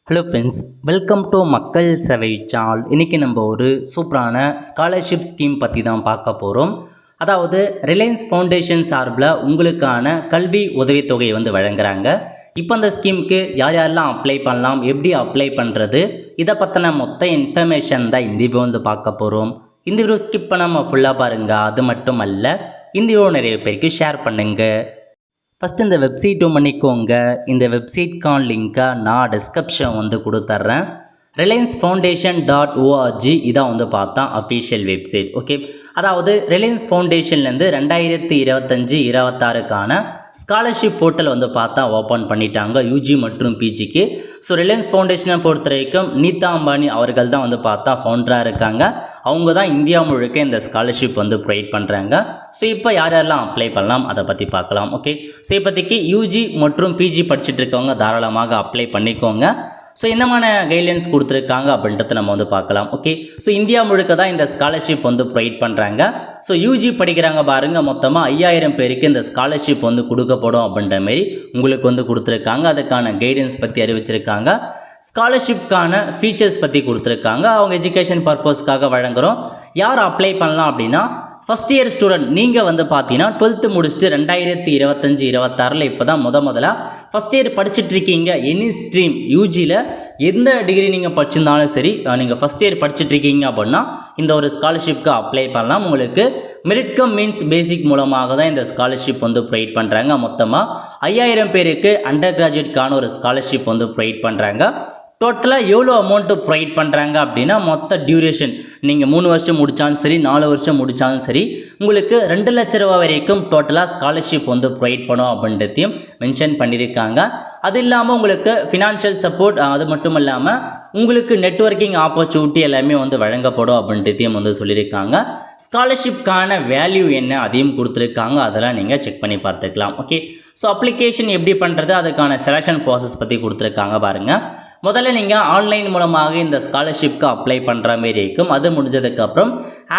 Hello friends, welcome to மக்கள் சேவை channel. இன்றைக்கி நம்ம ஒரு சூப்பரான ஸ்காலர்ஷிப் ஸ்கீம் பற்றி தான் பார்க்க போகிறோம். அதாவது ரிலையன்ஸ் ஃபவுண்டேஷன் சார்பில் உங்களுக்கான கல்வி உதவித்தொகை வழங்குறாங்க. இப்போ அந்த ஸ்கீமுக்கு யார் யாரெல்லாம் அப்ளை பண்ணலாம், எப்படி அப்ளை பண்ணுறது, இதை பற்றின மொத்த இன்ஃபர்மேஷன் தான் இந்த வீடியோ பார்க்க போகிறோம். இந்த வீடியோ ஸ்கிப் பண்ணாமல் ஃபுல்லாக பாருங்கள். அது மட்டும் அல்ல, இந்த வீடியோ நிறைய பேருக்கு ஷேர் பண்ணுங்கள். ஃபஸ்ட்டு இந்த வெப்சைட் பண்ணிக்கோங்க. இந்த வெப்சைட்கான லிங்க்கை நான் டிஸ்கிரிப்ஷன் கொடுத்துட்றேன். reliancefoundation.org இதான் பார்த்தா அஃபீஷியல் வெப்சைட். ஓகே, அதாவது ரிலையன்ஸ் ஃபவுண்டேஷன்லேருந்து 2025-26க்கான ஸ்காலர்ஷிப் போர்ட்டல் பார்த்தா ஓப்பன் பண்ணிட்டாங்க யூஜி மற்றும் பிஜிக்கு. ஸோ ரிலையன்ஸ் ஃபவுண்டேஷனை பொறுத்த வரைக்கும் நீதா அம்பானி அவர்கள் தான் பார்த்தா ஃபவுண்டராக இருக்காங்க. அவங்க தான் இந்தியா முழுக்க இந்த ஸ்காலர்ஷிப் ப்ரொவைட் பண்ணுறாங்க. ஸோ இப்போ யார் யாரெல்லாம் அப்ளை பண்ணலாம் அதை பற்றி பார்க்கலாம். ஓகே, ஸோ இப்போதைக்கு யூஜி மற்றும் பிஜி படிச்சுட்டு இருக்கவங்க தாராளமாக அப்ளை பண்ணிக்கோங்க. ஸோ என்னமான கைட்லைன்ஸ் கொடுத்துருக்காங்க அப்படின்றத நம்ம பார்க்கலாம். ஓகே, ஸோ இந்தியா முழுக்க தான் இந்த ஸ்காலர்ஷிப் ப்ரொவைட் பண்ணுறாங்க. ஸோ யூஜி படிக்கிறாங்க பாருங்கள், மொத்தமாக 5000 பேருக்கு இந்த ஸ்காலர்ஷிப் கொடுக்கப்படும் அப்படின்ற மாரி உங்களுக்கு கொடுத்துருக்காங்க. அதுக்கான கைடன்ஸ் பற்றி அறிவிச்சிருக்காங்க. ஸ்காலர்ஷிப்கான ஃபீச்சர்ஸ் பற்றி கொடுத்துருக்காங்க. அவங்க எஜுகேஷன் பர்பஸ்க்காக வழங்குகிறோம். யார் அப்ளை பண்ணலாம் அப்படின்னா, ஃபஸ்ட் இயர் ஸ்டூடெண்ட் நீங்கள் பார்த்தீங்கன்னா 12th முடிச்சுட்டு 2025-26 இப்போ தான் முதல்ல ஃபஸ்ட் இயர் படிச்சுட்ருக்கீங்க. எனி ஸ்ட்ரீம் யூஜியில் எந்த டிகிரி நீங்கள் படிச்சிருந்தாலும் சரி, நீங்கள் ஃபஸ்ட் இயர் படிச்சுட்ருக்கீங்க அப்படின்னா இந்த ஒரு ஸ்காலர்ஷிப்க்கு அப்ளை பண்ணலாம். உங்களுக்கு மெரிட் கம் மீன்ஸ் பேசிக் மூலமாக தான் இந்த ஸ்காலர்ஷிப் ப்ரொவைட் பண்ணுறாங்க. மொத்தமாக 5000 பேருக்கு அண்டர் கிராஜுவேட்கான ஒரு ஸ்காலர்ஷிப் ப்ரொவைட் பண்ணுறாங்க. டோட்டலாக எவ்வளோ அமௌண்ட்டு ப்ரொவைட் பண்ணுறாங்க அப்படின்னா, மொத்த டியூரேஷன் நீங்கள் 3 வருஷம் முடித்தாலும் சரி, 4 வருஷம் முடித்தாலும் சரி, உங்களுக்கு 2 லட்ச ரூபா வரைக்கும் டோட்டலாக ஸ்காலர்ஷிப் ப்ரொவைட் பண்ணும் அப்படின்றதையும் மென்ஷன் பண்ணியிருக்காங்க. அது இல்லாமல் உங்களுக்கு ஃபினான்ஷியல் சப்போர்ட், அது மட்டும் இல்லாமல் உங்களுக்கு நெட்வொர்க்கிங் ஆப்பர்ச்சுனிட்டி எல்லாமே வழங்கப்படும் அப்படின்றதையும் சொல்லியிருக்காங்க. ஸ்காலர்ஷிப்கான வேல்யூ என்ன அதையும் கொடுத்துருக்காங்க. அதெல்லாம் நீங்கள் செக் பண்ணி பார்த்துக்கலாம். ஓகே, ஸோ அப்ளிகேஷன் எப்படி பண்ணுறது, அதுக்கான செலெக்ஷன் ப்ராசஸ் பற்றி கொடுத்துருக்காங்க பாருங்கள். முதல்ல நீங்கள் ஆன்லைன் மூலமாக இந்த ஸ்காலர்ஷிப்க்கு அப்ளை பண்ணுற மாரி இருக்கும். அது முடிஞ்சதுக்கப்புறம்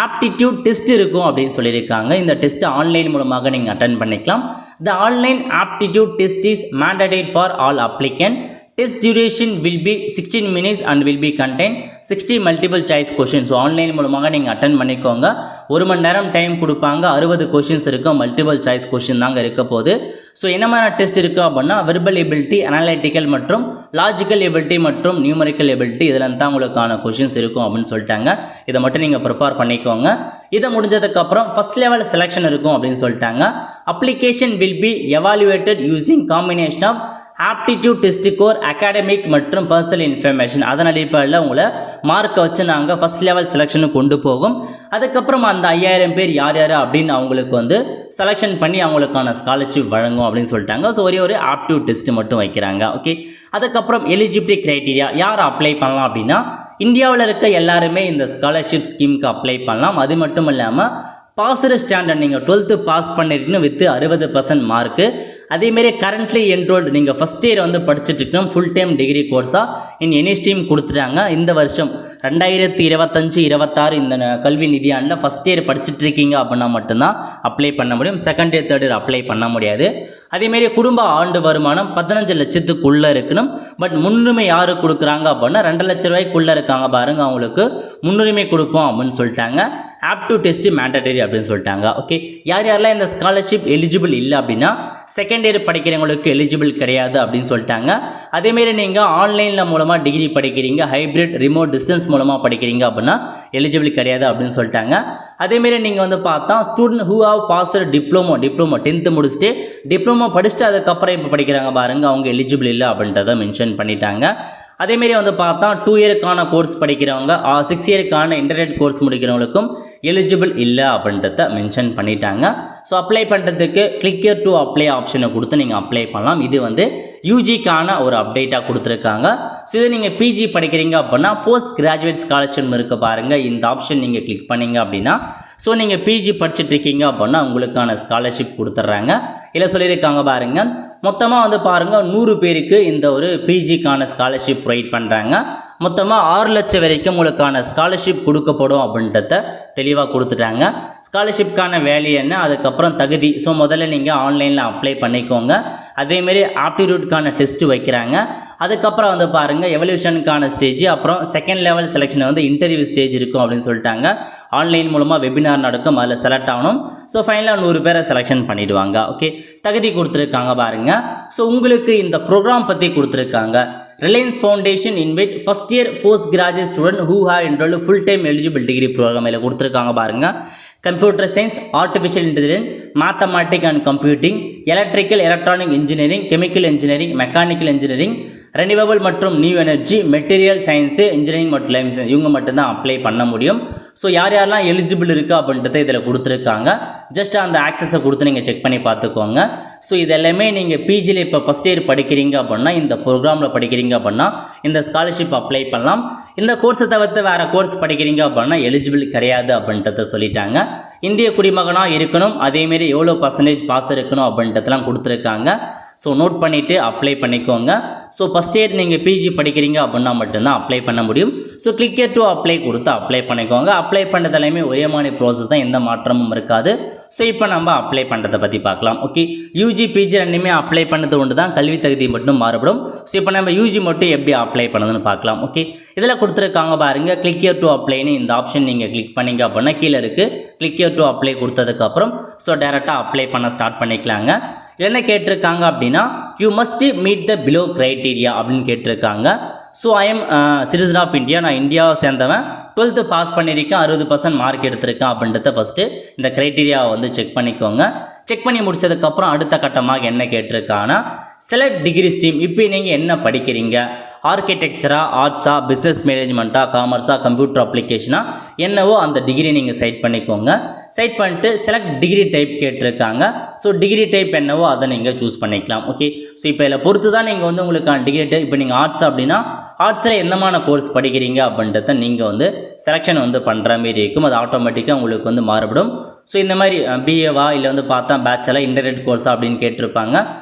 ஆப்டிடியூட் டெஸ்ட் இருக்கும் அப்படின்னு சொல்லியிருக்காங்க. இந்த டெஸ்ட்டு ஆன்லைன் மூலமாக நீங்கள் அட்டென்ட் பண்ணிக்கலாம். த online aptitude test is mandatory for all applicant. Test duration will be 16 minutes and will be contain 60 multiple choice questions. So online மூலமாக நீங்கள் அட்டன் பண்ணிக்கோங்க. 1 மணி நேரம் டைம் கொடுப்பாங்க. 60 கொஷின்ஸ் இருக்கும். மல்டிபிள் சாய்ஸ் கொஷின் தாங்க இருக்க போகுது. ஸோ என்ன மாதிரி டெஸ்ட் இருக்குது அப்படின்னா, வெர்பல் எபிலிட்டி, அனலைட்டிக்கல் மற்றும் லாஜிக்கல் எபிலிட்டி மற்றும் நியூமரிக்கல் எபிலிட்டி, இதில் தான் உங்களுக்கான கொஷின்ஸ் இருக்கும் அப்படின்னு சொல்லிட்டாங்க. இதை மட்டும் நீங்கள் ப்ரிப்பேர் பண்ணிக்கோங்க. இதை முடிஞ்சதுக்கப்புறம் ஃபஸ்ட் லெவல் செலெக்ஷன் இருக்கும் அப்படின்னு சொல்லிட்டாங்க. Application will be evaluated using combination of aptitude test score, academic மற்றும் பர்சனல் இன்ஃபர்மேஷன். அதன் அடிப்படையில் உங்களை மார்க்கை வச்சு நாங்கள் ஃபஸ்ட் லெவல் செலெக்ஷனுக்கு கொண்டு போகும். அதுக்கப்புறம் அந்த 5000 பேர் யார் யார் அப்படின்னு அவங்களுக்கு செலெக்ஷன் பண்ணி அவங்களுக்கான ஸ்காலர்ஷிப் வழங்கும் அப்படின்னு சொல்லிட்டாங்க. ஸோ ஒரு ஆப்டிடியூட் டெஸ்ட் மட்டும் வைக்கிறாங்க. ஓகே, அதுக்கப்புறம் எலிஜிபிலிட்டி க்ரைட்டீரியா யார் அப்ளை பண்ணலாம் அப்படின்னா, இந்தியாவில் இருக்க எல்லாருமே இந்த ஸ்காலர்ஷிப் ஸ்கீமுக்கு அப்ளை பண்ணலாம். அது மட்டும் இல்லாமல் பாஸ்டு ஸ்டாண்டர்ட் நீங்கள் 12th பாஸ் பண்ணிருக்கணும் வித் 60% மார்க்கு. அதேமாரி கரண்ட்லி என்ரோல்டு நீங்கள் ஃபஸ்ட் இயர் படிச்சுட்டு இருக்கணும். ஃபுல் டைம் டிகிரி கோர்ஸாக எனி ஸ்ட்ரீம் கொடுத்துட்டாங்க. இந்த வருஷம் 2025-26 இந்த கல்வி நிதியாண்டில் ஃபஸ்ட் இயர் படிச்சுட்டு இருக்கீங்க அப்படின்னா மட்டும்தான் அப்ளை பண்ண முடியும். Second year third year apply பண்ண முடியாது. அதேமாரி குடும்ப ஆண்டு வருமானம் 15 லட்சத்துக்குள்ளே இருக்கணும். பட் முன்னுரிமை யாருக்கு கொடுக்குறாங்க அப்படின்னா, 2 லட்ச ரூபாய்க்குள்ளே இருக்காங்க பாருங்கள், அவங்களுக்கு முன்னுரிமை கொடுப்போம் அப்படின்னு சொல்லிட்டாங்க. ஆப்டிடியூட் டெஸ்ட் மேண்டேட்டரி அப்படின்னு சொல்லிட்டாங்க. ஓகே, யார் யாரெல்லாம் இந்த ஸ்காலர்ஷிப் எலிஜிபிள் இல்லை அப்படின்னா, செகண்ட் இயர் படிக்கிறவங்களுக்கு எலிஜிபிள் கிடையாது அப்படின்னு சொல்லிட்டாங்க. அதேமாரி நீங்கள் ஆன்லைனில் மூலமாக டிகிரி படிக்கிறீங்க, ஹைப்ரிட் ரிமோட் டிஸ்டன்ஸ் மூலமாக படிக்கிறீங்க அப்படின்னா எலிஜிபிள் கிடையாது அப்படின்னு சொல்லிட்டாங்க. அதேமாரி நீங்கள் பார்த்தா student who have passed diploma 10th முடிச்சுட்டு டிப்ளமோ படிச்சுட்டு அதுக்கப்புறம் இப்போ படிக்கிறாங்க பாருங்கள், அவங்க எலிஜிபிள் இல்லை அப்படின்றத மென்ஷன் பண்ணிட்டாங்க. அதேமாரி பார்த்தா 2 இயருக்கான கோர்ஸ் படிக்கிறவங்க, 6 இயருக்கான இன்டர்நெட் கோர்ஸ் முடிக்கிறவங்களுக்கும் எலிஜிபிள் இல்லை அப்படின்றத மென்ஷன் பண்ணிட்டாங்க. ஸோ அப்ளை பண்ணுறதுக்கு கிளிக்கர் டு அப்ளை ஆப்ஷனை கொடுத்து நீங்கள் அப்ளை பண்ணலாம். இது யூஜிக்கான ஒரு அப்டேட்டாக கொடுத்துருக்காங்க. ஸோ இது நீங்கள் பிஜி படிக்கிறீங்க அப்படின்னா போஸ்ட் கிராஜுவேட் ஸ்காலர்ஷிப் இருக்க பாருங்கள், இந்த ஆப்ஷன் நீங்கள் கிளிக் பண்ணிங்க அப்படின்னா, ஸோ நீங்கள் பிஜி படிச்சுட்ருக்கீங்க அப்படின்னா உங்களுக்கான ஸ்காலர்ஷிப் கொடுத்துட்றாங்க. இல்லை சொல்லியிருக்காங்க பாருங்கள், மொத்தமாக பாருங்கள் 100 பேருக்கு இந்த ஒரு பிஜிக்கான ஸ்காலர்ஷிப் ப்ரொவைட் பண்ணுறாங்க. மொத்தமாக 6 லட்சம் வரைக்கும் உங்களுக்கான ஸ்காலர்ஷிப் கொடுக்கப்படும் அப்படின்றத தெளிவாக கொடுத்துட்டாங்க. ஸ்காலர்ஷிப்கான வேல்யூ என்ன, அதுக்கப்புறம் தகுதி. ஸோ முதல்ல நீங்கள் ஆன்லைனில் அப்ளை பண்ணிக்கோங்க. அதேமாரி ஆப்டிடியூட்கான டெஸ்ட்டு வைக்கிறாங்க. அதுக்கப்புறம் வந்து பாருங்கள் எவல்யூஷனுக்கான ஸ்டேஜ், அப்புறம் செகண்ட் லெவல் செலெக்ஷன் வந்து இன்டர்வியூ ஸ்டேஜ் இருக்கும் அப்படின்னு சொல்லிட்டாங்க. ஆன்லைன் மூலமாக வெபினார் நடக்கும், அதில் செலக்ட் ஆகணும். ஸோ ஃபைனலாக 100 பேரை செலெக்ஷன் பண்ணிவிடுவாங்க. ஓகே, தகுதி கொடுத்துருக்காங்க பாருங்கள். ஸோ உங்களுக்கு இந்த ப்ரோக்ராம் பற்றி கொடுத்துருக்காங்க. Reliance Foundation invite first year post graduate student who have enrolled full time eligible degree program இதில் கொடுத்துருக்காங்க பாருங்கள். Computer science, artificial intelligence, mathematic and computing, electrical electronic engineering, chemical engineering, mechanical engineering, renewable மற்றும் new energy, material science, engineering மற்றும் life science இவங்க மட்டும்தான் apply பண்ண முடியும். So யார் யாரெல்லாம் எலிஜிபிள் இருக்குது அப்படின்றத இதில் கொடுத்துருக்காங்க. ஜஸ்ட் அந்த ஆக்சஸை கொடுத்து நீங்கள் செக் பண்ணி பார்த்துக்கோங்க. ஸோ இது எல்லாமே நீங்கள் பிஜியில் இப்போ ஃபஸ்ட் இயர் படிக்கிறீங்க அப்படின்னா, இந்த ப்ரோக்ராமில் படிக்கிறீங்க அப்படின்னா இந்த ஸ்காலர்ஷிப் அப்ளை பண்ணலாம். இந்த கோர்ஸை தவிர்த்து வேறு கோர்ஸ் படிக்கிறீங்க அப்படின்னா எலிஜிபிள் கிடையாது அப்படின்றத சொல்லிட்டாங்க. இந்திய குடிமகனாக இருக்கணும், அதேமாரி எவ்வளோ பர்சன்டேஜ் பாஸ் இருக்கணும் அப்படின்றதெல்லாம் கொடுத்துருக்காங்க. ஸோ நோட் பண்ணிவிட்டு அப்ளை பண்ணிக்கோங்க. ஸோ ஃபஸ்ட் இயர் நீங்கள் பிஜி படிக்கிறீங்க அப்படின்னா மட்டும்தான் அப்ளை பண்ண முடியும். ஸோ கிளிக் டு அப்ளை கொடுத்து அப்ளை பண்ணிக்கோங்க. அப்ளை பண்ணுறதுலையுமே ஒரே மாதிரி ப்ராசஸ் தான், எந்த மாற்றமும் இருக்காது. ஸோ இப்போ நம்ம அப்ளை பண்ணுறதை பற்றி பார்க்கலாம். ஓகே, யூஜி பிஜி ரெண்டுமே அப்ளை பண்ணது ஒன்று தான், கல்வி தகுதி மட்டும் மாறுபடும். ஸோ இப்போ நம்ம யூஜி மட்டும் எப்படி அப்ளை பண்ணதுன்னு பார்க்கலாம். ஓகே, இதில் கொடுத்துருக்காங்க பாருங்கள், கிளிக் டு அப்ளைன்னு இந்த ஆப்ஷன் நீங்கள் கிளிக் பண்ணிங்க அப்படின்னா கீழே இருக்குது. கிளிக் டு அப்ளை கொடுத்ததுக்கப்புறம் ஸோ டேரெக்டாக அப்ளை பண்ண ஸ்டார்ட் பண்ணிக்கலாங்க. என்ன கேட்டிருக்காங்க அப்படின்னா, you must meet the below criteria அப்படின்னு கேட்டிருக்காங்க. So I am citizen of India, நான் இந்தியாவை சேர்ந்தவன், 12th பாஸ் பண்ணியிருக்கேன், 60% மார்க் எடுத்திருக்கேன் அப்படின்றத ஃபஸ்ட்டு இந்த க்ரைட்டீரியாவை வந்து செக் பண்ணிக்கோங்க. செக் பண்ணி முடிச்சதுக்கப்புறம் அடுத்த கட்டமாக என்ன கேட்டிருக்காங்கன்னா, செலக்ட் டிகிரி ஸ்ட்ரீம். இப்போ நீங்கள் என்ன படிக்கிறீங்க, ஆர்கிடெக்சரா, ஆர்ட்ஸா, பிஸ்னஸ் மேனேஜ்மெண்ட்டா, காமர்ஸா, கம்ப்யூட்டர் அப்ளிகேஷனா, என்னவோ அந்த டிகிரி நீங்கள் செலக்ட் பண்ணிக்கோங்க. செலக்ட் பண்ணிட்டு செலக்ட் டிகிரி டைப் கேட்டிருக்காங்க. ஸோ டிகிரி டைப் என்னவோ அதை நீங்கள் சூஸ் பண்ணிக்கலாம். ஓகே, ஸோ இப்போ இதில் பொறுத்து தான் நீங்கள் வந்து உங்களுக்கான டிகிரி டைப். இப்போ நீங்கள் ஆர்ட்ஸ் அப்படின்னா ஆர்ட்ஸில் எந்தமான கோர்ஸ் படிக்கிறீங்க அப்படின்றத நீங்கள் வந்து செலெக்ஷன் வந்து பண்ணுற மாரி இருக்கும். அது ஆட்டோமேட்டிக்காக உங்களுக்கு வந்து மாறுபடும். ஸோ இந்த மாதிரி பிஏவா இல்லை வந்து பார்த்தா பேச்சுலர் இன்டர்நெட் கோர்ஸா அப்படின்னு கேட்டிருப்பாங்க.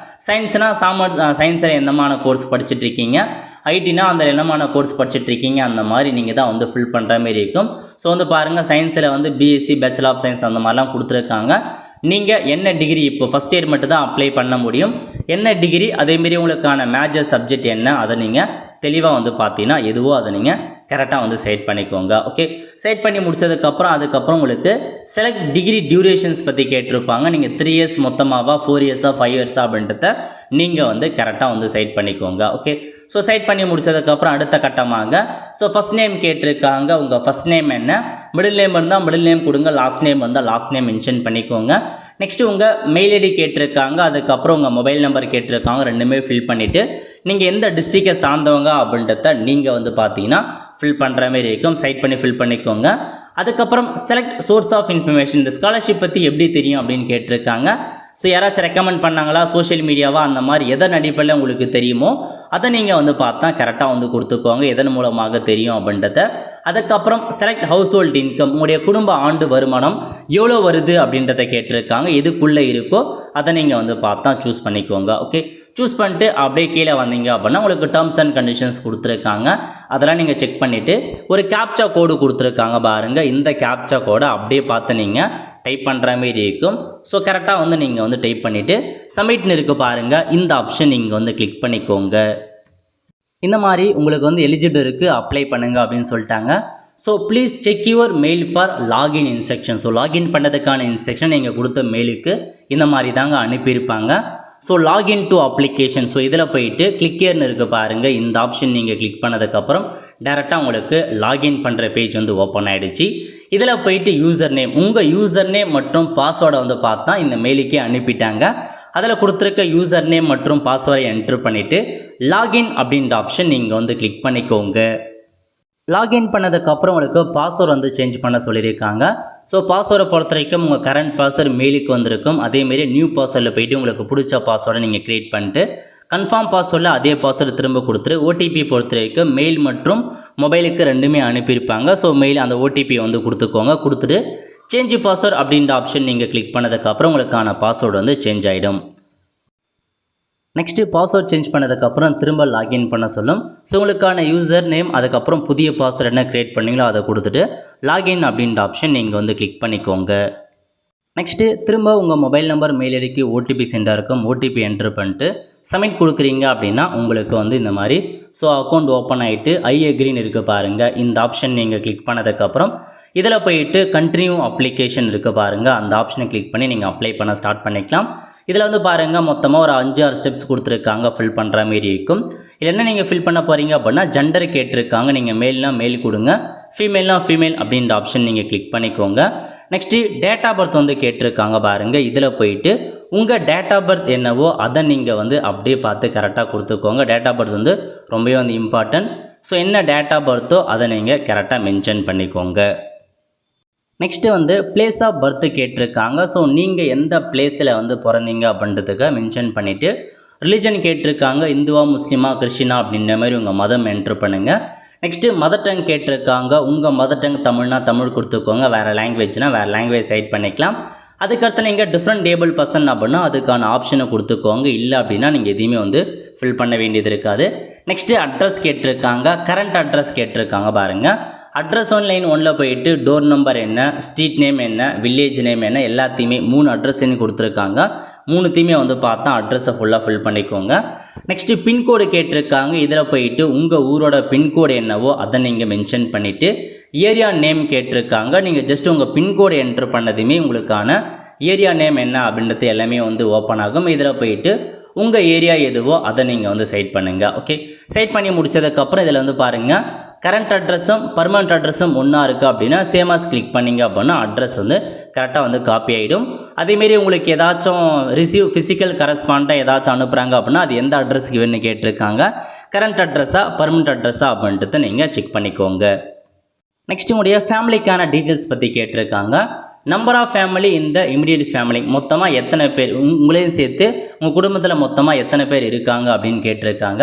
சயின்ஸ்னால் சயின்ஸில் எந்தமான கோர்ஸ் படிச்சுட்டு இருக்கீங்க, ஐடினா அந்த என்னமான கோர்ஸ் படிச்சுட்டு இருக்கீங்க, அந்த மாதிரி நீங்கள் தான் வந்து ஃபில் பண்ணுற மாதிரி இருக்கும். ஸோ வந்து பாருங்கள், சயின்ஸில் வந்து பிஎஸ்சி பேச்சுலர் ஆஃப் சயின்ஸ் அந்த மாதிரிலாம் கொடுத்துருக்காங்க. நீங்கள் என்ன டிகிரி இப்போ ஃபஸ்ட் இயர் மட்டும் தான் அப்ளை பண்ண முடியும். என்ன டிகிரி, அதேமாரி உங்களுக்கான மேஜர் சப்ஜெக்ட் என்ன, அதை நீங்கள் தெளிவாக வந்து பார்த்தீங்கன்னா எதுவோ அதை நீங்கள் கரெக்டாக வந்து செலக்ட் பண்ணிக்கோங்க. ஓகே, செலக்ட் பண்ணி முடிச்சதுக்கப்புறம் அதுக்கப்புறம் உங்களுக்கு செலக்ட் டிகிரி டியூரேஷன்ஸ் பற்றி கேட்டிருப்பாங்க. நீங்கள் 3 இயர்ஸ் மொத்தமாகவா, 4 இயர்ஸா, 5 இயர்ஸா அப்படின்றத நீங்கள் வந்து கரெக்டாக வந்து செலக்ட் பண்ணிக்கோங்க. ஓகே, ஸோ செலக்ட் பண்ணி முடிச்சதுக்கப்புறம் அடுத்த கட்டமாக ஸோ ஃபஸ்ட் நேம் கேட்டிருக்காங்க. உங்கள் ஃபஸ்ட் நேம் என்ன, மிடில் நேம் இருந்தால் மிடில் நேம் கொடுங்க, லாஸ்ட் நேம் வந்தால் லாஸ்ட் நேம் மென்ஷன் பண்ணிக்கோங்க. நெக்ஸ்ட்டு உங்கள் மெயில் ஐடி கேட்டிருக்காங்க, அதுக்கப்புறம் உங்கள் மொபைல் நம்பர் கேட்டிருக்காங்க. ரெண்டுமே ஃபில் பண்ணிவிட்டு நீங்கள் எந்த டிஸ்ட்ரிக்டை சார்ந்தவங்க அப்படின்றத நீங்கள் வந்து பார்த்தீங்கன்னா ஃபில் பண்ணுற மாதிரி இருக்கும். செலக்ட் பண்ணி ஃபில் பண்ணிக்கோங்க. அதுக்கப்புறம் செலக்ட் சோர்ஸ் ஆஃப் இன்ஃபர்மேஷன். இந்த ஸ்காலர்ஷிப் பற்றி எப்படி தெரியும் அப்படின்னு கேட்டிருக்காங்க. ஸோ யாராச்சும் ரெக்கமெண்ட் பண்ணாங்களா, சோஷியல் மீடியாவா, அந்த மாதிரி எதன் அடிப்படையில் உங்களுக்கு தெரியுமோ அதை நீங்கள் வந்து பார்த்தா கரெக்டாக வந்து கொடுத்துக்கோங்க, எதன் மூலமாக தெரியும் அப்படின்றத. அதுக்கப்புறம் செலக்ட் ஹவுஸ் ஹோல்ட் இன்கம். உங்களுடைய குடும்ப ஆண்டு வருமானம் எவ்வளோ வருது அப்படின்றத கேட்டிருக்காங்க. எதுக்குள்ளே இருக்கோ அதை நீங்கள் வந்து பார்த்தா சூஸ் பண்ணிக்கோங்க. ஓகே, சூஸ் பண்ணிட்டு அப்படியே கீழே வந்தீங்க அப்படின்னா உங்களுக்கு டேர்ம்ஸ் அண்ட் கண்டிஷன்ஸ் கொடுத்துருக்காங்க. அதெல்லாம் நீங்கள் செக் பண்ணிவிட்டு ஒரு கேப்சா கோடு கொடுத்துருக்காங்க பாருங்கள். இந்த கேப்சா கோடை அப்படியே பார்த்து நீங்கள் டைப் பண்ணுற மாதிரி இருக்கும். ஸோ கரெக்டாக வந்து நீங்கள் வந்து டைப் பண்ணிவிட்டு சப்மிட்னு இருக்குது பாருங்கள், இந்த ஆப்ஷன் நீங்கள் வந்து கிளிக் பண்ணிக்கோங்க. இந்த மாதிரி உங்களுக்கு வந்து எலிஜிபிள் இருக்குது, அப்ளை பண்ணுங்கள் அப்படின்னு சொல்லிட்டாங்க. So please check your mail for login instruction. So login பண்ணுறதுக்கான இன்ஸ்ட்ரக்ஷன் நீங்கள் கொடுத்த மெயிலுக்கு இந்த மாதிரி தாங்க அனுப்பியிருப்பாங்க. So login to application. So இதில் போயிட்டு கிளிக்கர்னு இருக்குது பாருங்கள், இந்த ஆப்ஷன் நீங்கள் கிளிக் பண்ணதுக்கப்புறம் டேரெக்டாக உங்களுக்கு லாகின் பண்ணுற பேஜ் வந்து ஓப்பன் ஆகிடுச்சு. இதில் போயிட்டு யூசர் நேம், உங்கள் யூசர் நேம் மற்றும் பாஸ்வேர்டை வந்து பார்த்தா இந்த மெயிலுக்கே அனுப்பிட்டாங்க. அதில் கொடுத்துருக்க யூசர் நேம் மற்றும் பாஸ்வேர்டை என்ட்ரு பண்ணிவிட்டு லாகின் அப்படின்ற ஆப்ஷன் நீங்கள் வந்து கிளிக் பண்ணிக்கோங்க. லாகின் பண்ணதுக்கப்புறம் உங்களுக்கு பாஸ்வேர்டு வந்து சேஞ்ச் பண்ண சொல்லியிருக்காங்க. ஸோ பாஸ்வேர்டை பொறுத்த வரைக்கும் உங்கள் கரண்ட் பாஸ்வேர்டு மெயிலுக்கு வந்திருக்கும். அதேமாரி நியூ பாஸ்வேர்டில் போய்ட்டு உங்களுக்கு பிடிச்ச பாஸ்வேர்டை நீங்கள் க்ரியேட் பண்ணிட்டு கன்ஃபார்ம் பாஸ்வேர்டில் அதே பாஸ்வேர்டு திரும்ப கொடுத்துட்டு ஓடிபி பொறுத்த வரைக்கும் மெயில் மற்றும் மொபைலுக்கு ரெண்டுமே அனுப்பியிருப்பாங்க. ஸோ மெயில் அந்த ஓடிபி வந்து கொடுத்துக்கோங்க. கொடுத்துட்டு சேஞ்ச் பாஸ்வேர்டு அப்படின்ற ஆப்ஷன் நீங்கள் கிளிக் பண்ணதுக்கப்புறம் உங்களுக்கான பாஸ்வேர்டு வந்து சேஞ்ச் ஆகிடும். நெக்ஸ்ட்டு பாஸ்வேர்ட் சேஞ்ச் பண்ணதுக்கப்புறம் திரும்ப லாகின் பண்ண சொல்லும். ஸோ உங்களுக்கான யூசர் நேம், அதுக்கப்புறம் புதிய பாஸ்வேர்டு என்ன க்ரியேட் பண்ணீங்களோ அதை கொடுத்துட்டு லாகின் அப்படின்ற ஆப்ஷன் நீங்கள் வந்து கிளிக் பண்ணிக்கோங்க. நெக்ஸ்ட்டு திரும்ப உங்கள் மொபைல் நம்பர் மெயில் ஐடிக்கு ஓடிபி சென்டாக இருக்கும். ஓடிபி என்ட்ரு பண்ணிட்டு சப்மிட் கொடுக்குறீங்க அப்படின்னா உங்களுக்கு வந்து இந்த மாதிரி ஸோ அக்கௌண்ட் ஓப்பன் ஆகிட்டு ஐ அக்ரின்னு இருக்குது பாருங்கள். இந்த ஆப்ஷன் நீங்கள் கிளிக் பண்ணதுக்கப்புறம் இதில் போயிட்டு கண்டினியூ அப்ளிகேஷன் இருக்குது பாருங்கள். அந்த ஆப்ஷனை கிளிக் பண்ணி நீங்கள் அப்ளை பண்ண ஸ்டார்ட் பண்ணிக்கலாம். இதில் வந்து பாருங்கள் மொத்தமாக ஒரு 5-6 ஸ்டெப்ஸ் கொடுத்துருக்காங்க ஃபில் பண்ணுற மாரி இருக்கும். இதில் என்ன நீங்கள் ஃபில் பண்ண போகிறீங்க அப்படின்னா ஜெண்டர் கேட்டிருக்காங்க. நீங்கள் மேல்னா மேல் கொடுங்க, ஃபீமேல்னா ஃபீமேல் அப்படின்ற ஆப்ஷன் நீங்கள் கிளிக் பண்ணிக்கோங்க. நெக்ஸ்ட்டு டேட் ஆஃப் பர்த் வந்து கேட்டிருக்காங்க பாருங்கள். இதில் போயிட்டு உங்கள் டேட் ஆஃப் பர்த் என்னவோ அதை நீங்கள் வந்து அப்படியே பார்த்து கரெக்டாக கொடுத்துக்கோங்க. டேட் ஆஃப் பர்த் வந்து ரொம்பவே வந்து இம்பார்ட்டன்ட். ஸோ என்ன டேட் ஆஃப் பர்த்தோ அதை நீங்கள் கரெக்டாக மென்ஷன் பண்ணிக்கோங்க. நெக்ஸ்ட்டு வந்து பிளேஸ் ஆஃப் பர்த் கேட்டிருக்காங்க. ஸோ நீங்கள் எந்த பிளேஸில் வந்து பிறந்தீங்க அப்படின்றதுக்கு மென்ஷன் பண்ணிவிட்டு ரிலிஜன் கேட்டிருக்காங்க. இந்துவா, முஸ்லீமா, கிறிஸ்டினா அப்படின்ற மாதிரி உங்கள் மதம் என்ட்ரு பண்ணுங்கள். நெக்ஸ்ட்டு மதர் டங் கேட்டிருக்காங்க. உங்கள் மதர் டங் தமிழ்னா தமிழ் கொடுத்துக்கோங்க, வேறு லாங்குவேஜ்னால் வேறு லாங்குவேஜ் செலக்ட் பண்ணிக்கலாம். அதுக்கடுத்து நீங்கள் டிஃப்ரெண்ட் டேபிள் பர்சன் அப்படின்னா அதுக்கான ஆப்ஷனை கொடுத்துக்கோங்க. இல்லை அப்படின்னா நீங்கள் எதையுமே வந்து ஃபில் பண்ண வேண்டியது இருக்காது. நெக்ஸ்ட்டு அட்ரஸ் கேட்டிருக்காங்க. கரண்ட் அட்ரஸ் கேட்டிருக்காங்க பாருங்கள். அட்ரஸ் லைன் 1 போயிட்டு டோர் நம்பர் என்ன, ஸ்ட்ரீட் நேம் என்ன, வில்லேஜ் நேம் என்ன, எல்லாத்தையுமே 3 அட்ரஸ்ன்னு கொடுத்துருக்காங்க. 3த்தையுமே வந்து பார்த்தா அட்ரஸை ஃபுல்லாக ஃபில் பண்ணிக்கோங்க. நெக்ஸ்ட்டு பின்கோடு கேட்டிருக்காங்க. இதில் போயிட்டு உங்கள் ஊரோட பின்கோடு என்னவோ அதை நீங்கள் மென்ஷன் பண்ணிவிட்டு ஏரியா நேம் கேட்டிருக்காங்க. நீங்கள் ஜஸ்ட் உங்கள் பின்கோடு என்ட்ரு பண்ணதுமே உங்களுக்கான ஏரியா நேம் என்ன அப்படின்றது எல்லாமே வந்து ஓப்பன் ஆகும். இதில் போயிட்டு உங்கள் ஏரியா எதுவோ அதை நீங்கள் வந்து செட் பண்ணுங்கள். ஓகே, செட் பண்ணி முடித்ததுக்கப்புறம் இதில் வந்து பாருங்கள் கரண்ட் அட்ரஸும் பர்மனெண்ட் அட்ரஸும் ஒன்றா இருக்குது அப்படின்னா சேமாஸ் கிளிக் பண்ணிங்க அப்படின்னா அட்ரஸ் வந்து கரெக்டாக வந்து காப்பி ஆகிடும். அதேமாரி உங்களுக்கு ஏதாச்சும் ரிசீவ் ஃபிசிக்கல் கரஸ்பாண்டாக ஏதாச்சும் அனுப்புகிறாங்க அப்படின்னா அது எந்த அட்ரஸ்க்கு வேணும்னு கேட்டிருக்காங்க. கரண்ட் அட்ரஸா பர்மனெண்ட் அட்ரஸா அப்படின்ட்டு நீங்கள் செக் பண்ணிக்கோங்க. நெக்ஸ்ட் உங்களுடைய ஃபேமிலிக்கான டீட்டெயில்ஸ் பற்றி கேட்டிருக்காங்க. நம்பர் ஆஃப் ஃபேமிலி இந்த இமிடியட் ஃபேமிலி மொத்தமாக எத்தனை பேர், உங்களையும் சேர்த்து உங்கள் குடும்பத்தில் மொத்தமாக எத்தனை பேர் இருக்காங்க அப்படின்னு கேட்டிருக்காங்க.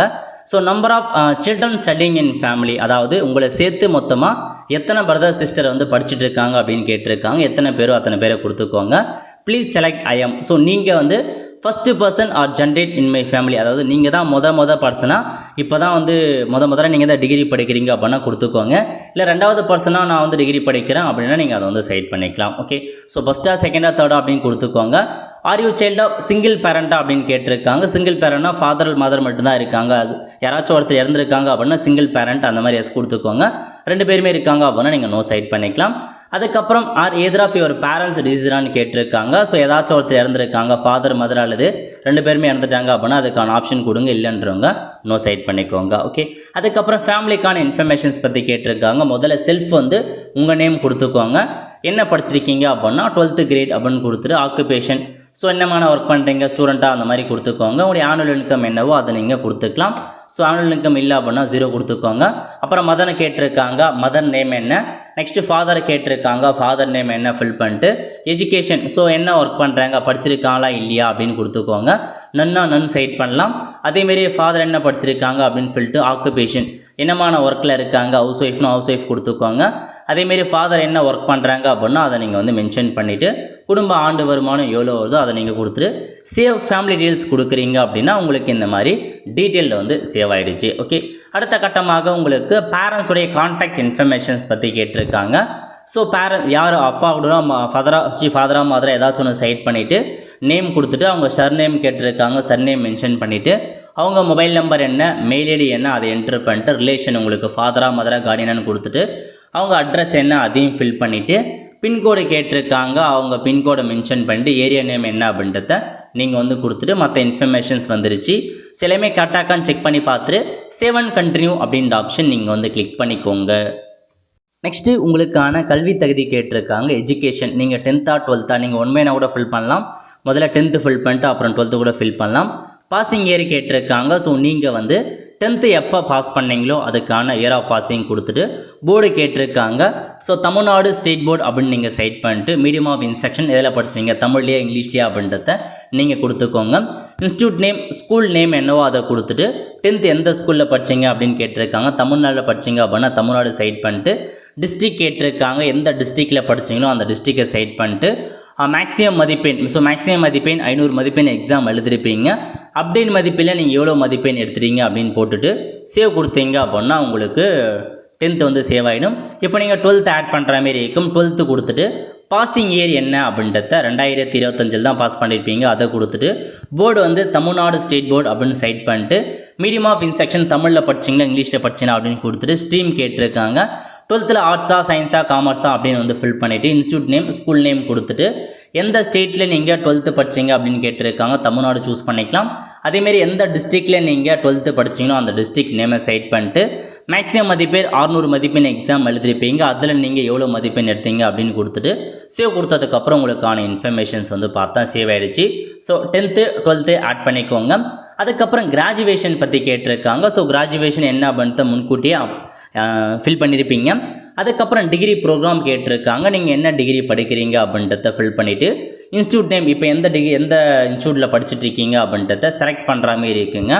So number of children studying in family, அதாவது உங்களை சேர்த்து மொத்தமாக எத்தனை பிரதர் சிஸ்டர் வந்து படிச்சுட்டு இருக்காங்க அப்படின்னு கேட்டிருக்காங்க. எத்தனை பேரோ அத்தனை பேரை கொடுத்துக்கோங்க. Please select IIM. ஸோ நீங்கள் வந்து first person or generate in my family, அதாவது நீங்கள் தான் மொதல் பர்சனாக இப்போ தான் வந்து முதல்ல நீங்கள் தான் டிகிரி படிக்கிறீங்க அப்படின்னா கொடுத்துக்கோங்க. இல்லை ரெண்டாவது பர்சனாக நான் வந்து டிகிரி படிக்கிறேன் அப்படின்னா நீங்கள் அதை வந்து செலக்ட் பண்ணிக்கலாம். ஓகே, ஸோ ஃபஸ்ட்டாக செகண்டாக தேர்டாக அப்படின்னு கொடுத்துக்கோங்க. Are you child of single பேரண்டா அப்படின்னு கேட்டிருக்காங்க. சிங்கிள் பேரண்ட்னா ஃபாதர் மதர் மட்டும்தான் இருக்காங்க. யாராச்சும் ஒருத்தர் இறந்துருக்காங்க அப்படின்னா சிங்கிள் பேரண்ட் அந்த மாதிரி எஸ் கொடுத்துக்கோங்க. 2 பேருமே இருக்காங்க அப்படின்னா நீங்கள் நோ செலக்ட் பண்ணிக்கலாம். அதுக்கப்புறம் are either of your parents டிசீஸான்னு கேட்டிருக்காங்க. ஸோ ஏதாச்சும் ஒருத்தர் இறந்துருக்காங்க, ஃபாதர் மதர் அல்லது 2 பேருமே இறந்துட்டாங்க அப்படின்னா அதுக்கான ஆப்ஷன் கொடுங்க. இல்லைன்றவங்க நோ செலக்ட் பண்ணிக்கோங்க. ஓகே, அதுக்கப்புறம் ஃபேமிலிக்கான இன்ஃபர்மேஷன்ஸ் பற்றி கேட்டிருக்காங்க. முதல்ல செல்ஃப் வந்து உங்கள் நேம் கொடுத்துக்கோங்க. என்ன படிச்சிருக்கீங்க அப்படின்னா 12th கிரேட் அப்படின்னு கொடுத்துட்டு ஆக்குபேஷன், ஸோ என்னமான ஒர்க் பண்ணுறீங்க, ஸ்டூடெண்ட்டாக அந்த மாதிரி கொடுத்துக்கோங்க. உங்களுடைய ஆனுவல் இன்கம் என்னவோ அதை நீங்கள் கொடுத்துக்கலாம். ஸோ ஆனுவல் இன்கம் இல்லை அப்படின்னா 0 கொடுத்துக்கோங்க. அப்புறம் மதனை கேட்டிருக்காங்க, மதர் நேம் என்ன. நெக்ஸ்ட்டு ஃபாதரை கேட்டிருக்காங்க, ஃபாதர் நேம் என்ன ஃபில் பண்ணிட்டு எஜுகேஷன், ஸோ என்ன ஒர்க் பண்ணுறாங்க, படிச்சிருக்காங்களா இல்லையா அப்படின்னு கொடுத்துக்கோங்க. நன் செலக்ட் பண்ணலாம். அதேமாரி ஃபாதர் என்ன படிச்சிருக்காங்க அப்படின்னு சொல்லிட்டு ஆக்குபேஷன் என்னமான ஒர்க்கில் இருக்காங்க, ஹவுஸ் ஒய்ஃப் கொடுத்துக்கோங்க. அதேமாரி ஃபாதர் என்ன ஒர்க் பண்ணுறாங்க அப்படின்னா அதை நீங்கள் வந்து மென்ஷன் பண்ணிவிட்டு குடும்ப ஆண்டு வருமானம் எவ்வளோ வருதோ அதை நீங்கள் கொடுத்துட்டு சேவ் ஃபேமிலி டீட்டெயில்ஸ் கொடுக்குறீங்க அப்படின்னா உங்களுக்கு இந்த மாதிரி டீட்டெயிலில் வந்து சேவ் ஆகிடுச்சு. ஓகே, அடுத்த கட்டமாக உங்களுக்கு பேரண்ட்ஸுடைய கான்டாக்ட் இன்ஃபர்மேஷன்ஸ் பற்றி கேட்டிருக்காங்க. ஸோ யார் அப்பா கூட ஃபாதரா மதரா ஏதாச்சும் ஒன்று செலக்ட் பண்ணிவிட்டு நேம் கொடுத்துட்டு அவங்க சர்நேம் கேட்டிருக்காங்க, சர்நேம் மென்ஷன் பண்ணிவிட்டு அவங்க மொபைல் நம்பர் என்ன, மெயில் ஐடி என்ன அதை என்ட்ரு பண்ணிட்டு ரிலேஷன் உங்களுக்கு ஃபாதரா மதரா கார்டியனான்னு கொடுத்துட்டு அவங்க அட்ரஸ் என்ன அதையும் ஃபில் பண்ணிவிட்டு பின்கோடு கேட்டிருக்காங்க, அவங்க பின்கோடை மென்ஷன் பண்ணிட்டு ஏரியா நேம் என்ன அப்படின்றத நீங்கள் வந்து கொடுத்துட்டு மற்ற இன்ஃபர்மேஷன்ஸ் வந்துருச்சு. ஸோ எல்லாமே கரெக்டாக்கான்னு செக் பண்ணி பார்த்துட்டு சேவ் அண்ட் கண்டினியூ அப்படின்ற ஆப்ஷன் நீங்கள் வந்து கிளிக் பண்ணிக்கோங்க. நெக்ஸ்ட்டு உங்களுக்கான கல்வி தகுதி கேட்டிருக்காங்க. எஜுகேஷன் நீங்கள் 10th 12th நீங்கள் ஒன்மையாக கூட ஃபில் பண்ணலாம். முதல்ல 10th ஃபில் பண்ணிட்டு அப்புறம் 12th கூட ஃபில் பண்ணலாம். பாசிங் இயர் கேட்டிருக்காங்க. ஸோ நீங்கள் வந்து 10th எப்போ பாஸ் பண்ணீங்களோ அதுக்கான இயர் ஆஃப் பாசிங் கொடுத்துட்டு போர்டு கேட்டிருக்காங்க. ஸோ தமிழ்நாடு ஸ்டேட் போர்டு அப்படின்னு நீங்கள் செலக்ட் பண்ணிட்டு மீடியம் ஆஃப் இன்ஸ்ட்ரக்ஷன் எதில் படிச்சிங்க, தமிழ்லையா இங்கிலீஷ்லையா அப்படின்றத நீங்கள் கொடுத்துக்கோங்க. இன்ஸ்டியூட் நேம், ஸ்கூல் நேம் என்னவோ அதை கொடுத்துட்டு 10th எந்த ஸ்கூலில் படிச்சிங்க அப்படின்னு கேட்டிருக்காங்க. தமிழ்நாட்டில் படிச்சிங்க அப்படின்னா தமிழ்நாடு செலக்ட் பண்ணிட்டு டிஸ்ட்ரிக் கேட்டிருக்காங்க, எந்த டிஸ்ட்ரிக்டில் படிச்சிங்களோ அந்த டிஸ்ட்ரிக்டை செலக்ட் பண்ணிட்டு மேக்ஸிமம் மதிப்பெண், ஸோ மேக்ஸிமம் மதிப்பெண் 500 மதிப்பெண் எக்ஸாம் எழுதிருப்பீங்க. அப்டேட் மதிப்பெண்ணில் நீங்கள் எவ்வளோ மதிப்பெண் எடுத்துறீங்க அப்படின்னு போட்டுட்டு சேவ் கொடுத்தீங்க அப்படின்னா உங்களுக்கு 10th வந்து சேவ் ஆகிடும். இப்போ நீங்கள் 12th ஆட் பண்ணுற மாதிரி இருக்கும். 12th கொடுத்துட்டு பாசிங் இயர் என்ன அப்படின்றத 2025 தான் பாஸ் பண்ணியிருப்பீங்க. அதை கொடுத்துட்டு போர்டு வந்து தமிழ்நாடு ஸ்டேட் போர்டு அப்படின்னு செட் பண்ணிட்டு மீடியம் ஆஃப் இன்ஸ்ட்ரக்ஷன் தமிழில் படிச்சிங்களா இங்கிலீஷில் படிச்சிங்களா அப்படின்னு கொடுத்துட்டு ஸ்ட்ரீம் கேட்டிருக்காங்க. 12th ஆர்ட்ஸா சயின்ஸா காமர்ஸா அப்படின்னு வந்து ஃபில் பண்ணிவிட்டு இன்ஸ்டியூட் நேம் ஸ்கூல் நேம் கொடுத்துட்டு எந்த ஸ்டேட்டில் நீங்கள் 12th படிச்சிங்க அப்படின்னு கேட்டிருக்காங்க. தமிழ்நாடு சூஸ் பண்ணிக்கலாம். அதேமாரி எந்த டிஸ்ட்ரிக்டில் நீங்கள் 12th படிச்சிங்களோ அந்த டிஸ்ட்ரிக்ட் நேமை செட் பண்ணிட்டு மேக்ஸிமம் மதிப்பெண் 600 மதிப்பெண் எக்ஸாம் எழுதிருப்பீங்க. அதில் நீங்கள் எவ்வளோ மதிப்பெண் எடுத்தீங்க அப்படின்னு கொடுத்துட்டு சேவ் கொடுத்ததுக்கப்புறம் உங்களுக்கான இன்ஃபர்மேஷன்ஸ் வந்து பார்த்தா சேவ் ஆகிடுச்சு. ஸோ 10th 12th ஆட் பண்ணிக்கோங்க. அதுக்கப்புறம் கிராஜுவேஷன் பற்றி கேட்டிருக்காங்க. ஸோ கிராஜுவேஷன் என்ன அப்படின்ட்டு முன்கூட்டியே ஃபில் பண்ணியிருப்பீங்க. அதுக்கப்புறம் டிகிரி ப்ரோக்ராம் கேட்டிருக்காங்க. நீங்கள் என்ன டிகிரி படிக்கிறீங்க அப்படின்றத ஃபில் பண்ணிவிட்டு இன்ஸ்டியூட் நேம் இப்போ எந்த இன்ஸ்டியூட்டில் படிச்சுட்ருக்கீங்க அப்படின்றத செலக்ட் பண்ணுற மாதிரி இருக்குங்க.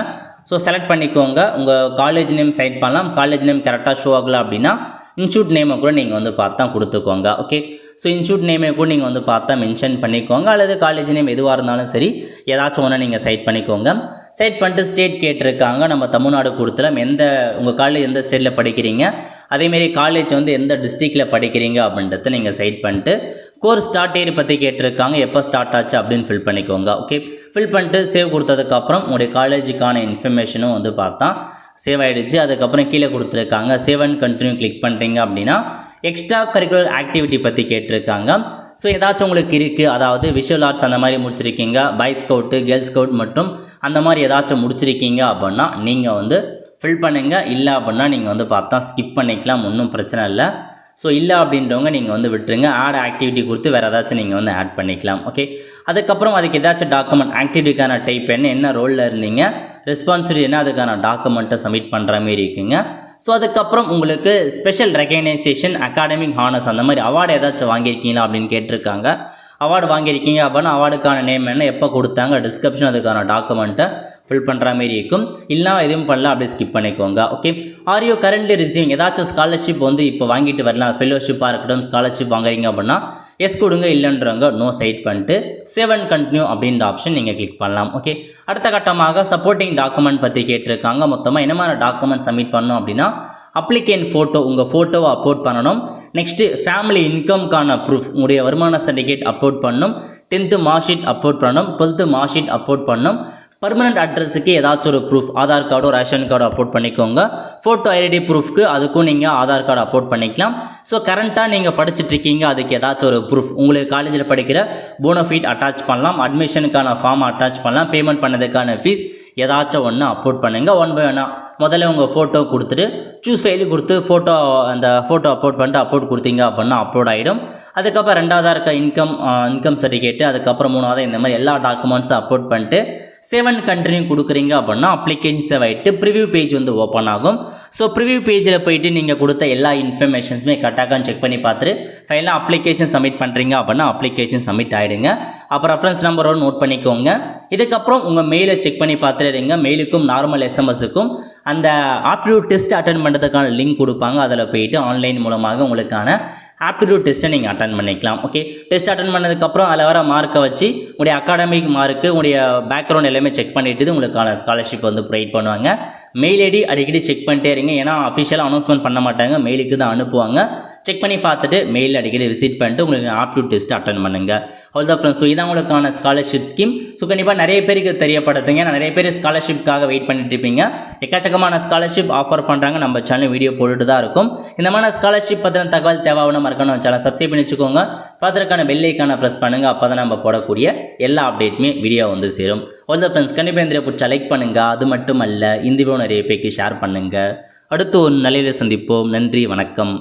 ஸோ செலக்ட் பண்ணிக்கோங்க. உங்கள் காலேஜ் நேம் செலக்ட் பண்ணலாம். காலேஜ் நேம் கரெக்டாக ஷோ ஆகலை அப்படின்னா இன்ஸ்டியூட் நேமை கூட நீங்கள் வந்து பார்த்தா கொடுத்துக்கோங்க. ஓகே, ஸோ இன்ஸ்டியூட் நேமை கூட நீங்கள் வந்து பார்த்தா மென்ஷன் பண்ணிக்கோங்க. அல்லது காலேஜ் நேம் எதுவாக இருந்தாலும் சரி ஏதாச்சும் ஒன்று நீங்கள் செலக்ட் பண்ணிக்கோங்க. செலக்ட் பண்ணிட்டு ஸ்டேட் கேட்டிருக்காங்க. நம்ம தமிழ்நாடு கொடுத்துலாம். உங்கள் காலேஜ் எந்த ஸ்டேட்டில் படிக்கிறீங்க, அதேமாரி காலேஜ் வந்து எந்த டிஸ்ட்ரிக்டில் படிக்கிறீங்க அப்படின்றத நீங்கள் செலக்ட் பண்ணிட்டு கோர்ஸ் ஸ்டார்ட் இயர் பற்றி கேட்டிருக்காங்க. எப்போ ஸ்டார்ட் ஆச்சு அப்படின்னு ஃபில் பண்ணிக்கோங்க. ஓகே, ஃபில் பண்ணிட்டு சேவ் கொடுத்ததுக்கப்புறம் உங்களுடைய காலேஜுக்கான இன்ஃபர்மேஷனும் வந்து பார்த்தா சேவ் ஆகிடுச்சு. அதுக்கப்புறம் கீழே கொடுத்துருக்காங்க சேவ் அண்ட் கண்டினியூ கிளிக் பண்ணுறீங்க அப்படின்னா எக்ஸ்ட்ரா கரிக்குலர் ஆக்டிவிட்டி பற்றி கேட்டிருக்காங்க. ஸோ ஏதாச்சும் உங்களுக்கு இருக்குது, அதாவது விஷுவல் ஆர்ட்ஸ் அந்த மாதிரி முடிச்சிருக்கீங்க, பாய் ஸ்கவுட்டு கேர்ள்ஸ் ஸ்கவுட் மற்றும் அந்த மாதிரி ஏதாச்சும் முடிச்சிருக்கீங்க அப்படின்னா நீங்கள் வந்து ஃபில் பண்ணுங்கள். இல்லை அப்படின்னா நீங்கள் வந்து பார்த்தா ஸ்கிப் பண்ணிக்கலாம், ஒன்றும் பிரச்சனை இல்லை. ஸோ இல்லை அப்படின்றவங்க நீங்கள் வந்து விட்டுருங்க. ஆட் ஆக்டிவிட்டி கொடுத்து வேறு ஏதாச்சும் நீங்கள் வந்து ஆட் பண்ணிக்கலாம். ஓகே, அதுக்கப்புறம் அதுக்கு ஏதாச்சும் டாக்குமெண்ட் ஆக்டிவிட்டிக்கான டைப் என்ன ரோலில் இருந்தீங்க, ரெஸ்பான்சிபிலிட்டி என்ன, அதுக்கான டாக்குமெண்ட்டை சப்மிட் பண்ணுற மாதிரி இருக்குங்க. ஸோ அதுக்கப்புறம் உங்களுக்கு ஸ்பெஷல் ரெகக்னைசேஷன் அகாடமிக் ஹானர்ஸ் அந்த மாதிரி அவார்டு ஏதாச்சும் வாங்கியிருக்கீங்களா அப்படின்னு கேட்டிருக்காங்க. அவார்டு வாங்கியிருக்கீங்க அப்படின்னா அவார்டுக்கான நேம் என்ன, எப்போ கொடுத்தாங்க, டிஸ்கிரிப்ஷன், அதுக்கான டாக்குமெண்ட்டை ஃபில் பண்ணுற மாதிரி இருக்கும். இல்லைனா எதுவும் பண்ணல, அப்படியே ஸ்கிப் பண்ணிக்கோங்க. Okay, are you currently receiving ஏதாச்சும் ஸ்காலர்ஷிப் வந்து இப்போ வாங்கிட்டு வரலாம், ஃபெலோஷிப்பாக இருக்கட்டும், ஸ்காலர்ஷிப் வாங்குறீங்க அப்படின்னா எஸ் கொடுங்க, இல்லைன்றவங்க நோ சைட் பண்ணிட்டு சேவ் அண்ட் கண்டினியூ அப்படின்ற ஆப்ஷன் நீங்கள் கிளிக் பண்ணலாம். ஓகே, அடுத்த கட்டமாக சப்போர்ட்டிங் டாக்குமெண்ட் பற்றி கேட்டிருக்காங்க. மொத்தமாக என்ன மாதிரி டாக்குமெண்ட் சப்மிட் பண்ணணும் அப்படின்னா அப்ளிகேன் ஃபோட்டோ, உங்கள் ஃபோட்டோவை அப்லோட் பண்ணணும். நெக்ஸ்ட்டு ஃபேமிலி இன்கம்க்கான ப்ரூஃப், உங்களுடைய வருமான சர்டிஃபிகேட் அப்லோட் பண்ணணும். 10th மார்க் ஷீட் அப்லோட் பண்ணணும். 12th மார்க் ஷீட் அப்லோட் பண்ணணும். பர்மனெண்ட் அட்ரஸுக்கு ஏதாச்சும் ஒரு ப்ரூஃப், ஆதார் கார்டோ ரேஷன் கார்டோ அப்லோட் பண்ணிக்கோங்க. ஃபோட்டோ ஐடி ப்ரூஃப்க்கு அதுக்கும் நீங்கள் ஆதார் கார்டு அப்லோட் பண்ணிக்கலாம். ஸோ கரண்ட்டாக நீங்கள் படிச்சுட்ருக்கீங்க, அதுக்கு ஏதாச்சும் ஒரு ப்ரூஃப், உங்களுக்கு காலேஜில் படிக்கிற போனோஃபைட் அட்டாச் பண்ணலாம், அட்மிஷனுக்கான ஃபார்ம் அட்டாச் பண்ணலாம், பேமெண்ட் பண்ணதுக்கான ஃபீஸ் ஏதாச்சும் ஒன்று அப்லோட் பண்ணுங்கள். ஒன் பை ஒன்னாக முதல்ல உங்கள் ஃபோட்டோ கொடுத்துட்டு சூஸ் ஃபைலு கொடுத்து அந்த ஃபோட்டோ அப்லோட் பண்ணிட்டு அப்லோட் கொடுத்தீங்க அப்படின்னா அப்லோட் ஆகிடும். அதுக்கப்புறம் ரெண்டாவதாக இருக்க இன்கம் சர்டிஃபிகேட்டு, அதுக்கப்புறம் மூணாவதாக இந்த மாதிரி எல்லா டாக்குமெண்ட்ஸும் அப்லோட் பண்ணிட்டு சேவ் அண்ட் கண்டினியூ கொடுக்குறீங்க அப்படின்னா அப்ளிகேஷன் சேவ் ஆகிட்டு ப்ரிவியூ பேஜ் வந்து ஓப்பன் ஆகும். ஸோ ப்ரிவியூ பேஜில் போயிட்டு நீங்கள் கொடுத்த எல்லா இன்ஃபர்மேஷன்ஸுமே கரெக்டாகான்னு செக் பண்ணி பார்த்துட்டு ஃபைனலாக அப்ளிகேஷன் சப்மிட் பண்ணுறீங்க அப்படின்னா அப்ளிகேஷன் சப்மிட் ஆகிடுங்க. அப்புறம் ரெஃபரன்ஸ் நம்பரோட நோட் பண்ணிக்கோங்க. இதுக்கப்புறம் உங்கள் மெயிலை செக் பண்ணி பார்த்துருங்க. மெயிலுக்கும் நார்மல் எஸ்எம்எஸுக்கும் அந்த ஆப்டிடியூட் டெஸ்ட் அட்டன் பண்ணுறதுக்கான லிங்க் கொடுப்பாங்க. அதில் போயிட்டு ஆன்லைன் மூலமாக உங்களுக்கான ஆப்டிடியூட் டெஸ்ட்டை நீங்கள் அட்டன் பண்ணிக்கலாம். ஓகே, டெஸ்ட் அட்டன் பண்ணதுக்கப்புறம் அதில் வர மார்க்கை வச்சு உங்களுடைய அகாடமிக் மார்க்கு, உங்களுடைய பேக்ரவுண்ட் எல்லாமே செக் பண்ணிவிட்டு உங்களுக்கான ஸ்காலர்ஷிப் வந்து ப்ரொவைட் பண்ணுவாங்க. மெயில் ஐடி அடிக்கடி செக் பண்ணிட்டே இருங்க. ஏன்னா அஃபிஷியலாக அனௌன்ஸ்மெண்ட் பண்ண மாட்டாங்க, மெயிலுக்கு தான் அனுப்புவாங்க. செக் பண்ணி பார்த்துட்டு மெயில் அடிக்கடி விசிட் பண்ணிட்டு உங்களுக்கு ஆப்டிடியூட் டெஸ்ட் அட்டன் பண்ணுங்கள். அவ்வளோதான் ஃப்ரெண்ட்ஸ். ஸோ இதான் உங்களுக்கான ஸ்காலர்ஷிப் ஸ்கீம். ஸோ கண்டிப்பாக நிறைய பேருக்கு தெரியப்படுத்துங்க. நிறைய பேர் ஸ்காலர்ஷிப்காக வெயிட் பண்ணிட்டு இருப்பீங்க. எக்கச்சக்கமான ஸ்காலர்ஷிப் ஆஃபர் பண்ணுறாங்க. நம்ம சேனல் வீடியோ போட்டுட்டு தான் இருக்கும். இந்த மாதிரி ஸ்காலர்ஷிப் பற்றின தகவல் தேவையான மறக்கணும் சேனல் சப்ஸ்கிரைப் பண்ணி வச்சுக்கோங்க. பார்த்துருக்கான பெல் ஐக்கான ப்ரெஸ் பண்ணுங்கள். அப்போ தான் நம்ம போடக்கூடிய எல்லா அப்டேட்டுமே வீடியோ வந்து சேரும். அவ்வளோதான் ஃப்ரெண்ட்ஸ். கண்டிப்பாக இந்த பிடிச்சா லைக் பண்ணுங்கள். அது மட்டும் அல்ல, இந்த வீடியோ நிறைய பேருக்கு ஷேர் பண்ணுங்கள். அடுத்து ஒரு நல்ல சந்திப்போம். நன்றி, வணக்கம்.